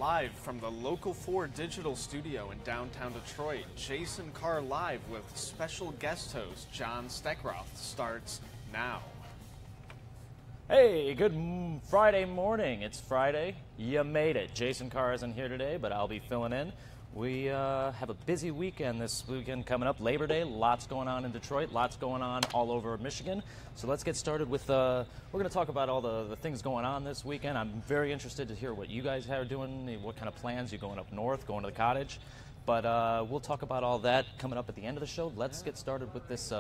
Live from the Local 4 digital studio in downtown Detroit, Jason Carr Live with special guest host John Steckroth starts now. Hey, good Friday morning. It's Friday. You made it. Jason Carr isn't here today, but I'll be filling in. We have a busy weekend this weekend coming up. Labor Day, lots going on in Detroit, lots going on all over Michigan. So let's get started with, we're going to talk about all the things going on this weekend. I'm very interested to hear what you guys are doing, what kind of plans. You're going up north, going to the cottage. But we'll talk about all that coming up at the end of the show. Let's get started with this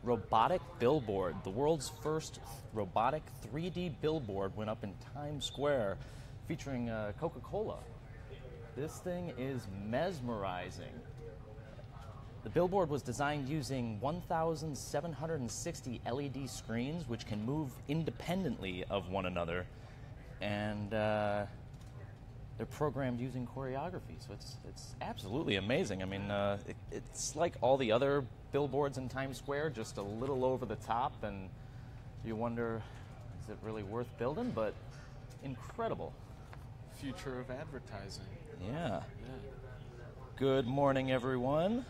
robotic billboard. The world's first robotic 3D billboard went up in Times Square featuring Coca-Cola. This thing is mesmerizing. The billboard was designed using 1,760 LED screens, which can move independently of one another, and they're programmed using choreography. So it's absolutely amazing. I mean, it's like all the other billboards in Times Square, just a little over the top, and you wonder, is it really worth building? But incredible. Future of advertising. Yeah. Good morning, everyone.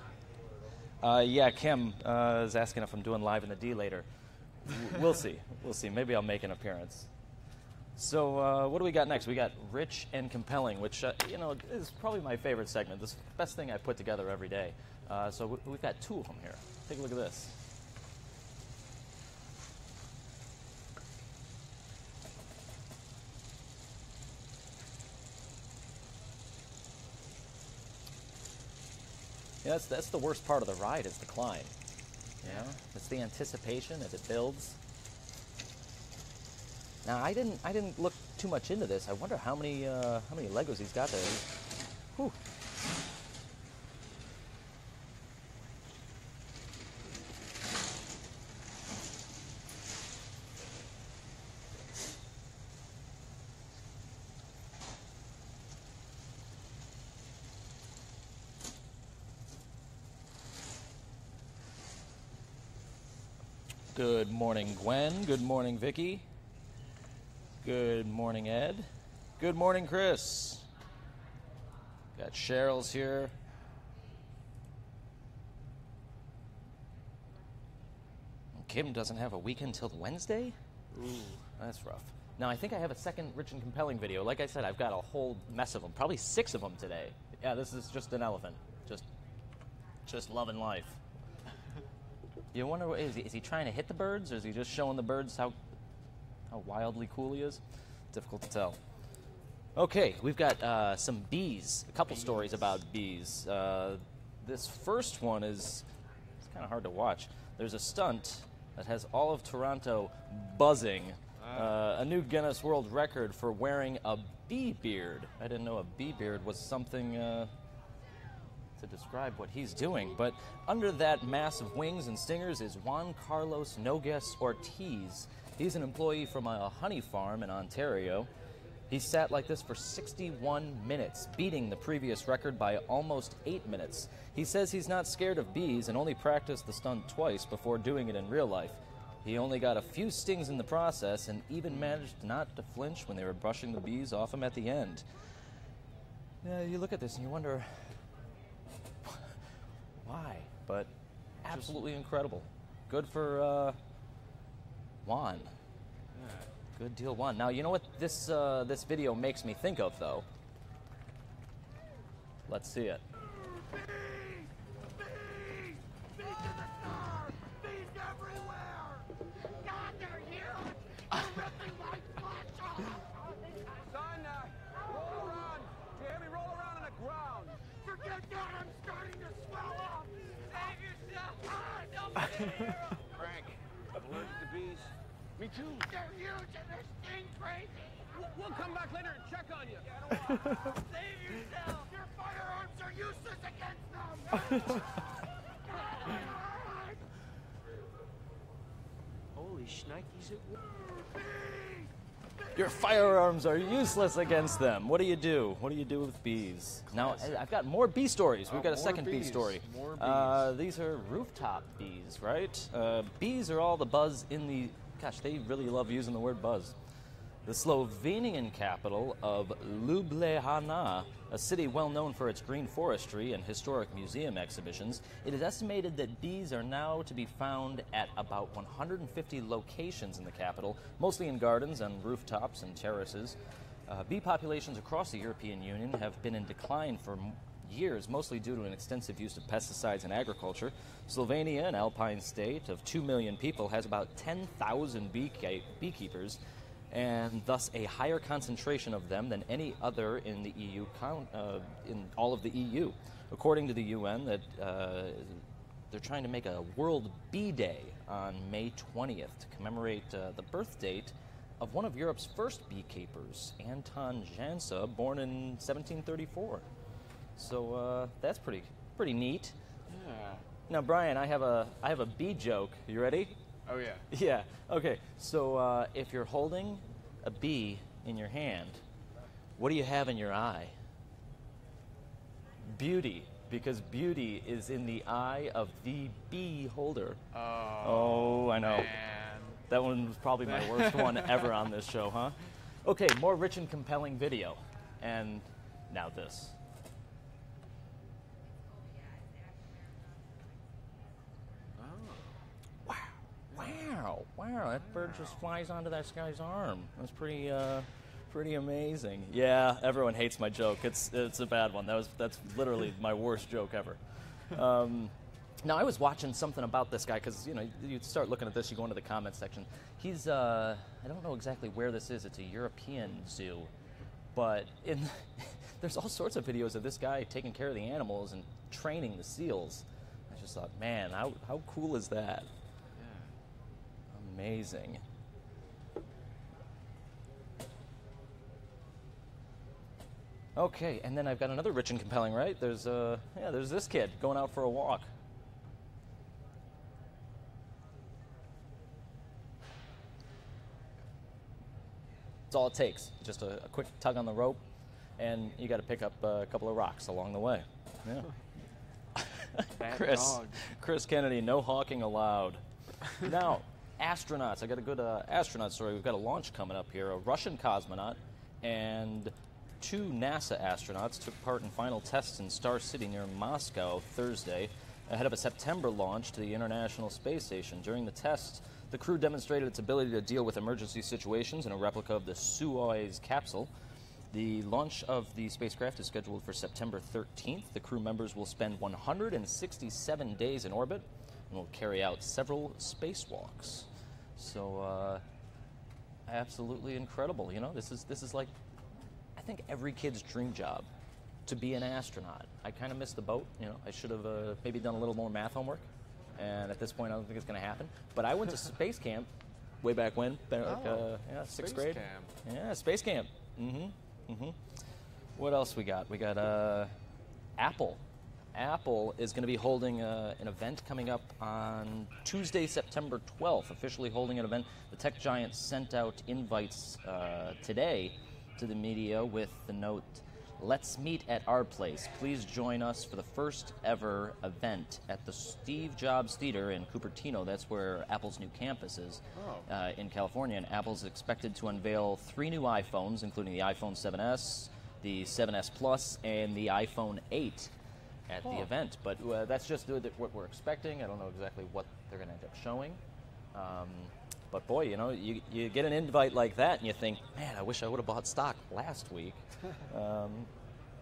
Yeah, Kim is asking if I'm doing live in the D later. We'll see. We'll see. Maybe I'll make an appearance. So what do we got next? We got Rich and Compelling, which, is probably my favorite segment. This is the best thing I put together every day. So we've got two of them here. Take a look at this. Yeah, that's the worst part of the ride is the climb. You know, it's the anticipation as it builds. Now I didn't look too much into this. I wonder how many Legos he's got there. Whew. Good morning, Gwen. Good morning, Vicky. Good morning, Ed. Good morning, Chris. Got Cheryl's here. Kim doesn't have a weekend till Wednesday? Ooh, that's rough. Now, I think I have a second Rich and Compelling video. Like I said, I've got a whole mess of them, probably 6 of them today. Yeah, this is just an elephant. Just loving life. You wonder, is he trying to hit the birds, or is he just showing the birds how wildly cool he is? Difficult to tell. Okay, we've got some bees, a couple stories about bees. This first one it's kind of hard to watch. There's a stunt that has all of Toronto buzzing. A new Guinness World Record for wearing a bee beard. I didn't know a bee beard was something to describe what he's doing, but under that mass of wings and stingers is Juan Carlos Nogues Ortiz. He's an employee from a honey farm in Ontario. He sat like this for 61 minutes, beating the previous record by almost 8 minutes. He says he's not scared of bees and only practiced the stunt twice before doing it in real life. He only got a few stings in the process and even managed not to flinch when they were brushing the bees off him at the end. You look at this and you wonder, why? But absolutely incredible. Good for Juan. Yeah. Good deal, Juan. Now, you know what this video makes me think of, though? Let's see it. Bees! Bees! Bees in the car! Bees everywhere! God, they're huge! They're ripping my flesh off! Son, roll around. Jamie, roll around on the ground. Forget that! I'm starting to swell up! Save yourself! Frank, allergic to bees? Me too. They're huge and they're sting crazy! We'll come back later and check on you. Save yourself! Your firearms are useless against them! Holy shnikes, it worked. Your firearms are useless against them. What do you do? What do you do with bees? Now, I've got more bee stories. We've got a second bee story. More bees. These are rooftop bees, right? Bees are all the buzz in the... Gosh, they really love using the word buzz. The Slovenian capital of Ljubljana, a city well known for its green forestry and historic museum exhibitions, it is estimated that bees are now to be found at about 150 locations in the capital, mostly in gardens and rooftops and terraces. Bee populations across the European Union have been in decline for years, mostly due to an extensive use of pesticides in agriculture. Slovenia, an alpine state of 2 million people, has about 10,000 beekeepers, and thus a higher concentration of them than any other in the EU, in all of the EU. According to the UN, that they're trying to make a World Bee Day on May 20th to commemorate the birth date of one of Europe's first beekeepers, Anton Jansa, born in 1734. So that's pretty neat. Yeah. Now, Brian, I have a bee joke. You ready? Oh, yeah. Yeah. Okay. So if you're holding a bee in your hand, what do you have in your eye? Beauty, because beauty is in the eye of the bee holder. Oh, I know. Man. That one was probably my worst one ever on this show, huh? Okay, more rich and compelling video. And now this. Wow, that bird just flies onto that guy's arm. That's pretty amazing. Yeah, everyone hates my joke. It's a bad one. That's literally my worst joke ever. Now, I was watching something about this guy because, you know, you start looking at this, you go into the comments section. He's, I don't know exactly where this is. It's a European zoo. But there's all sorts of videos of this guy taking care of the animals and training the seals. I just thought, man, how cool is that? Amazing. Okay, and then I've got another rich and compelling, right? There's this kid going out for a walk. That's all it takes. Just a quick tug on the rope, and you got to pick up a couple of rocks along the way. Yeah. Chris Kennedy, no hawking allowed. Now, astronauts. I got a good astronaut story. We've got a launch coming up here. A Russian cosmonaut and 2 NASA astronauts took part in final tests in Star City near Moscow Thursday ahead of a September launch to the International Space Station. During the tests, the crew demonstrated its ability to deal with emergency situations in a replica of the Soyuz capsule. The launch of the spacecraft is scheduled for September 13th. The crew members will spend 167 days in orbit and will carry out several spacewalks. So, absolutely incredible. You know, this is like, I think every kid's dream job, to be an astronaut. I kind of missed the boat. You know, I should have maybe done a little more math homework. And at this point, I don't think it's going to happen. But I went to space camp way back when, sixth grade. Camp. Yeah, space camp. What else we got? We got Apple. Apple is going to be holding an event coming up on Tuesday, September 12th, officially holding an event. The tech giant sent out invites today to the media with the note, "Let's meet at our place. Please join us for the first ever event at the Steve Jobs Theater in Cupertino." That's where Apple's new campus is in California. And Apple's expected to unveil 3 new iPhones, including the iPhone 7S, the 7S Plus, and the iPhone 8 at the event. But that's just what we're expecting. I don't know exactly what they're going to end up showing. But boy, you know, you get an invite like that and you think, man, I wish I would have bought stock last week.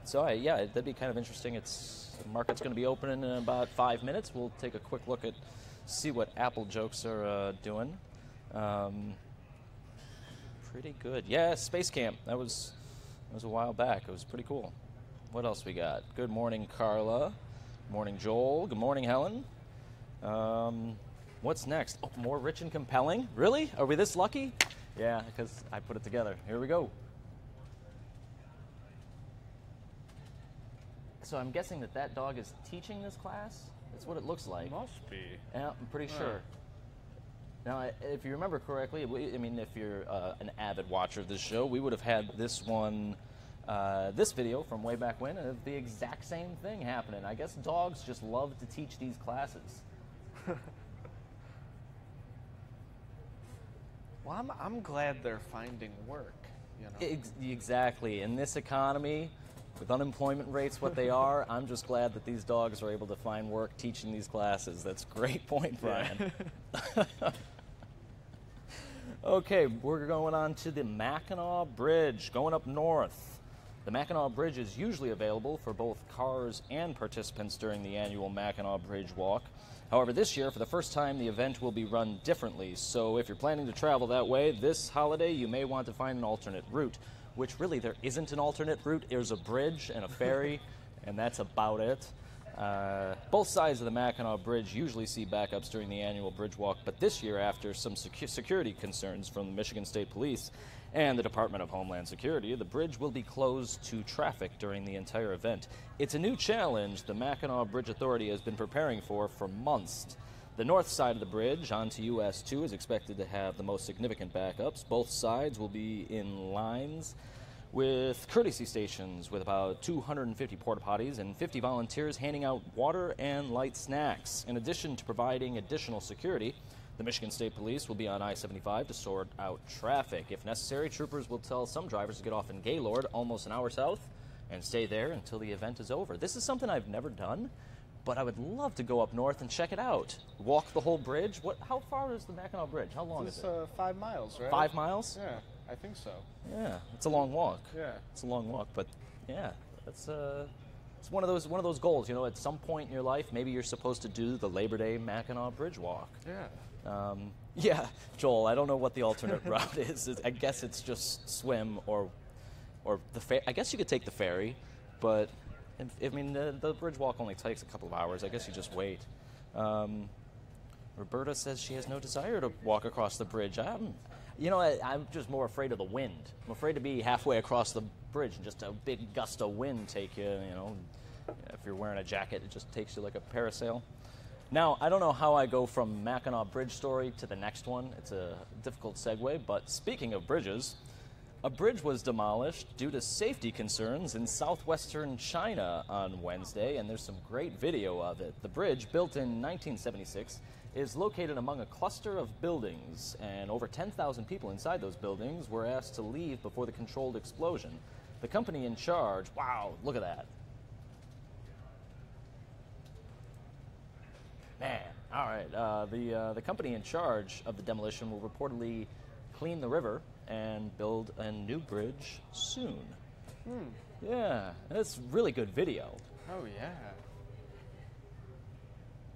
So yeah, that'd be kind of interesting. The market's going to be opening in about 5 minutes. We'll take a quick look at, see what Apple jokes are doing. Pretty good. Yeah, Space Camp. That was a while back. It was pretty cool. What else we got? Good morning, Carla. Good morning, Joel. Good morning, Helen. What's next? Oh, more rich and compelling? Really? Are we this lucky? Yeah, because I put it together. Here we go. So I'm guessing that dog is teaching this class? That's what it looks like. Must be. Yeah, I'm pretty sure. Now, if you remember correctly, I mean, if you're an avid watcher of this show, we would have had this one, this video from way back when, of the exact same thing happening. I guess dogs just love to teach these classes. Well, I'm glad they're finding work, you know? Exactly. In this economy, with unemployment rates what they are, I'm just glad that these dogs are able to find work teaching these classes. That's a great point, Brian. Okay, we're going on to the Mackinac Bridge, going up north. The Mackinac Bridge is usually available for both cars and participants during the annual Mackinac Bridge Walk. However, this year, for the first time, the event will be run differently. So if you're planning to travel that way this holiday, you may want to find an alternate route, which really there isn't an alternate route. There's a bridge and a ferry, and that's about it. Both sides of the Mackinac Bridge usually see backups during the annual bridge walk, but this year, after some security concerns from the Michigan State Police and the Department of Homeland Security, the bridge will be closed to traffic during the entire event. It's a new challenge the Mackinac Bridge Authority has been preparing for months. The north side of the bridge onto US 2 is expected to have the most significant backups. Both sides will be in lines with courtesy stations with about 250 porta potties and 50 volunteers handing out water and light snacks. In addition to providing additional security, the Michigan State Police will be on I-75 to sort out traffic. If necessary, troopers will tell some drivers to get off in Gaylord, almost an hour south, and stay there until the event is over. This is something I've never done, but I would love to go up north and check it out. Walk the whole bridge. How far is the Mackinac Bridge? How long is it? 5 miles, right? 5 miles? Yeah, I think so. Yeah, it's a long walk. Yeah. It's a long walk, but yeah, it's one of those goals. You know, at some point in your life, maybe you're supposed to do the Labor Day Mackinac Bridge Walk. Yeah. Yeah, Joel. I don't know what the alternate route is. I guess it's just swim or the I guess you could take the ferry, but I mean the bridge walk only takes a couple of hours. I guess you just wait. Roberta says she has no desire to walk across the bridge. I'm just more afraid of the wind. I'm afraid to be halfway across the bridge and just a big gust of wind take you, you know. If you're wearing a jacket, it just takes you like a parasail. Now, I don't know how I go from Mackinac Bridge story to the next one. It's a difficult segue, but speaking of bridges, a bridge was demolished due to safety concerns in southwestern China on Wednesday, and there's some great video of it. The bridge, built in 1976, is located among a cluster of buildings, and over 10,000 people inside those buildings were asked to leave before the controlled explosion. The company in charge, wow, look at that. Man, all right. The company in charge of the demolition will reportedly clean the river and build a new bridge soon. Yeah, that's really good video. Oh, yeah.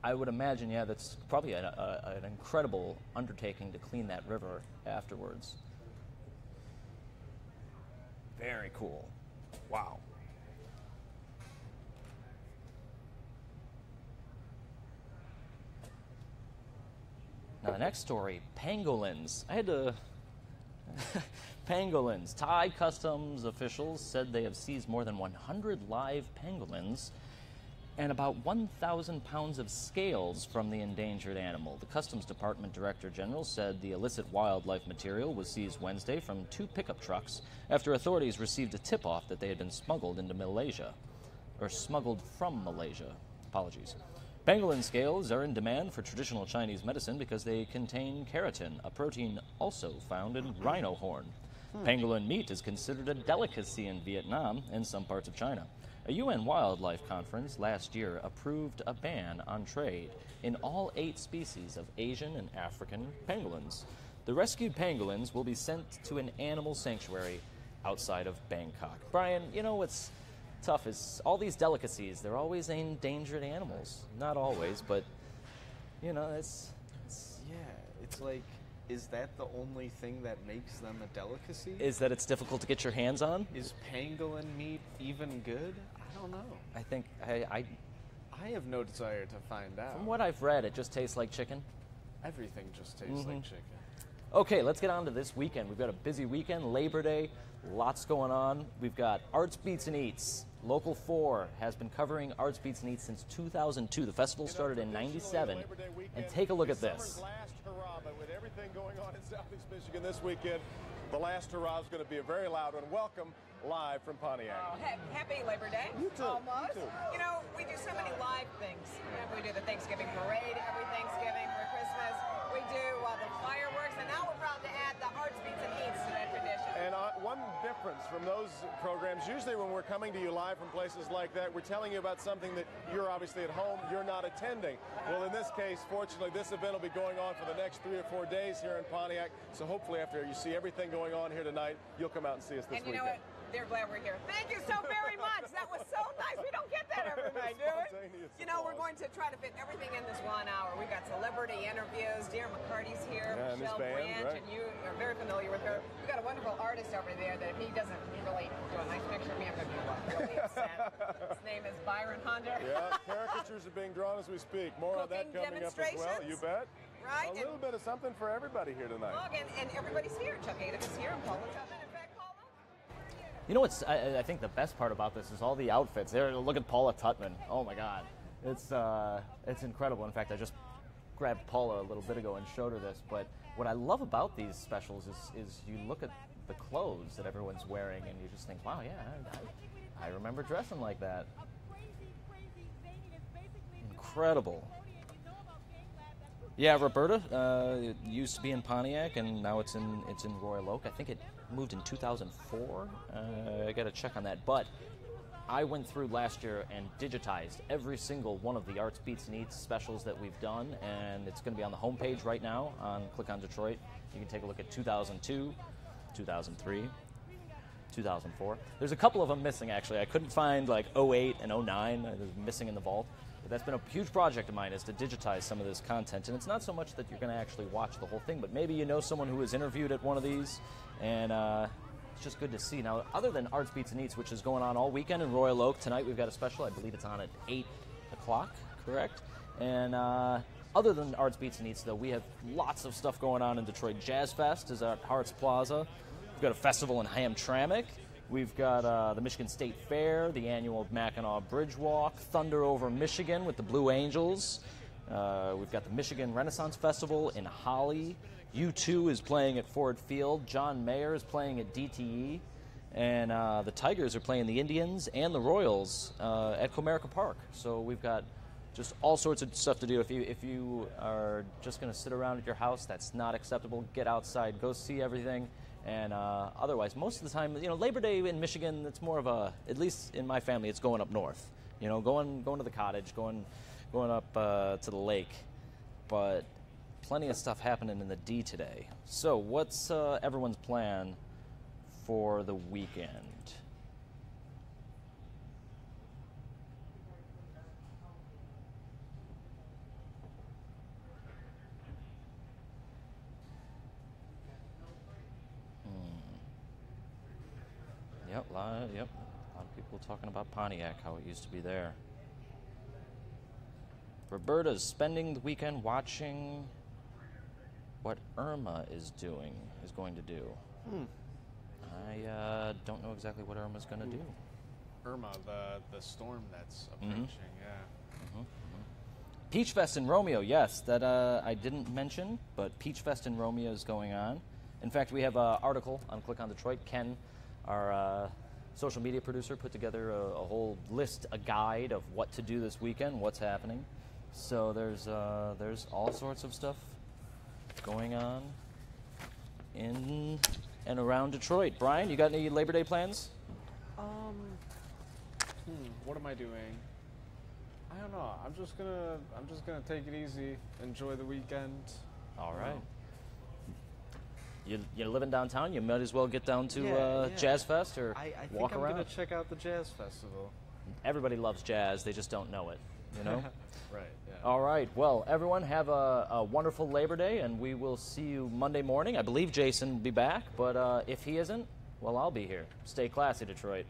I would imagine, yeah, that's probably an incredible undertaking to clean that river afterwards. Very cool. Wow. Now the next story, pangolins. I had to... Pangolins. Thai customs officials said they have seized more than 100 live pangolins and about 1,000 pounds of scales from the endangered animal. The Customs Department Director General said the illicit wildlife material was seized Wednesday from 2 pickup trucks after authorities received a tip-off that they had been smuggled into Malaysia, or smuggled from Malaysia. Apologies. Pangolin scales are in demand for traditional Chinese medicine because they contain keratin, a protein also found in rhino horn. Pangolin meat is considered a delicacy in Vietnam and some parts of China. A UN wildlife conference last year approved a ban on trade in all 8 species of Asian and African pangolins. The rescued pangolins will be sent to an animal sanctuary outside of Bangkok. Brian, you know what's tough is all these delicacies, they're always endangered animals. Not always, but, you know, it's Yeah, it's like, is that the only thing that makes them a delicacy? Is that it's difficult to get your hands on? Is pangolin meat even good? I don't know. I think, I have no desire to find out. from what I've read, it just tastes like chicken. Everything just tastes like chicken. Okay, let's get on to this weekend. We've got a busy weekend, Labor Day, lots going on. We've got Arts, Beats, and Eats. Local 4 has been covering Arts, Beats, and Eats since 2002. The festival started in '97. And take a look at this. Last hurrah, but with everything going on in Southeast Michigan this weekend, the last hurrah is going to be a very loud one. Welcome live from Pontiac. Happy Labor Day. You too. Almost. You too. You know, we do so many live things. We do the Thanksgiving parade every Thanksgiving for Christmas. We do the fireworks, and now we're proud to add the Arts, Beats, and Eats to that tradition. And one difference from those programs, usually when we're coming to you live from places like that, we're telling you about something that you're obviously at home, you're not attending. Well, in this case, fortunately, this event will be going on for the next 3 or 4 days here in Pontiac. So hopefully after you see everything going on here tonight, you'll come out and see us this weekend. And you know what? They're glad we're here. Thank you so very much. That was so nice. We don't get that every night, do we? You know, we're going to try to fit everything in this 1 hour. We've got celebrity interviews. Dear McCarty's here. Yeah, Michelle Branch, and you are very familiar with her. We've got a wonderful artist over there that if he doesn't really do a nice picture of me, I'm going to be really upset. His name is Byron Hunter. Yeah, caricatures are being drawn as we speak. More on that coming up as well. You bet. Right. A little bit of something for everybody here tonight. Look, and everybody's here. Chuck Adam is here, and Paula Tubman. In fact, Paula. You know what's, I think the best part about this is all the outfits. There, look at Paula Tutman. Oh my God. It's incredible. In fact, I just grabbed Paula a little bit ago and showed her this. But what I love about these specials is you look at the clothes that everyone's wearing and you just think, wow, yeah, I remember dressing like that. Incredible. Yeah, Roberta it used to be in Pontiac, and now it's in Royal Oak. I think it moved in 2004. I got to check on that. But I went through last year and digitized every single one of the Arts, Beats, and Eats specials that we've done, and it's going to be on the homepage right now. Click on Detroit. You can take a look at 2002, 2003, 2004. There's a couple of them missing, actually. I couldn't find like 08 and 09. They're missing in the vault. But that's been a huge project of mine, is to digitize some of this content. And it's not so much that you're going to actually watch the whole thing, but maybe you know someone who was interviewed at one of these, and it's just good to see. Now, other than Arts, Beats, and Eats, which is going on all weekend in Royal Oak, tonight we've got a special. I believe it's on at 8 o'clock, correct? And other than Arts, Beats, and Eats, though, we have lots of stuff going on in Detroit. Jazz Fest is at Hart's Plaza. We've got a festival in Hamtramck. We've got the Michigan State Fair, the annual Mackinac Bridge Walk, Thunder over Michigan with the Blue Angels. We've got the Michigan Renaissance Festival in Holly. U2 is playing at Ford Field. John Mayer is playing at DTE. And the Tigers are playing the Indians and the Royals at Comerica Park. So we've got just all sorts of stuff to do. If you are just going to sit around at your house, that's not acceptable. Get outside, go see everything. And otherwise, most of the time, you know, Labor Day in Michigan, it's more of a, at least in my family, it's going up north. You know, going to the cottage, going up to the lake. But plenty of stuff happening in the D today. So what's everyone's plan for the weekend? Yep, a lot of people talking about Pontiac, how it used to be there. Roberta's spending the weekend watching what Irma is going to do. I don't know exactly what Irma's going to do. Irma, the storm that's approaching, yeah. Peach Fest in Romeo, yes, that I didn't mention, but Peach Fest in Romeo is going on. In fact, we have an article on Click on Detroit. Ken, our social media producer, put together a whole list, a guide of what to do this weekend, what's happening. So there's all sorts of stuff going on in and around Detroit. Brian, you got any Labor Day plans? What am I doing? I don't know. I'm just gonna take it easy, enjoy the weekend. All right. You're living downtown. You might as well get down to Jazz Fest or I walk think I'm around. gonna check out the Jazz Festival. Everybody loves jazz. They just don't know it. You know. Right. Yeah. All right. Well, everyone, have a wonderful Labor Day, and we will see you Monday morning. I believe Jason will be back, but if he isn't, well, I'll be here. Stay classy, Detroit.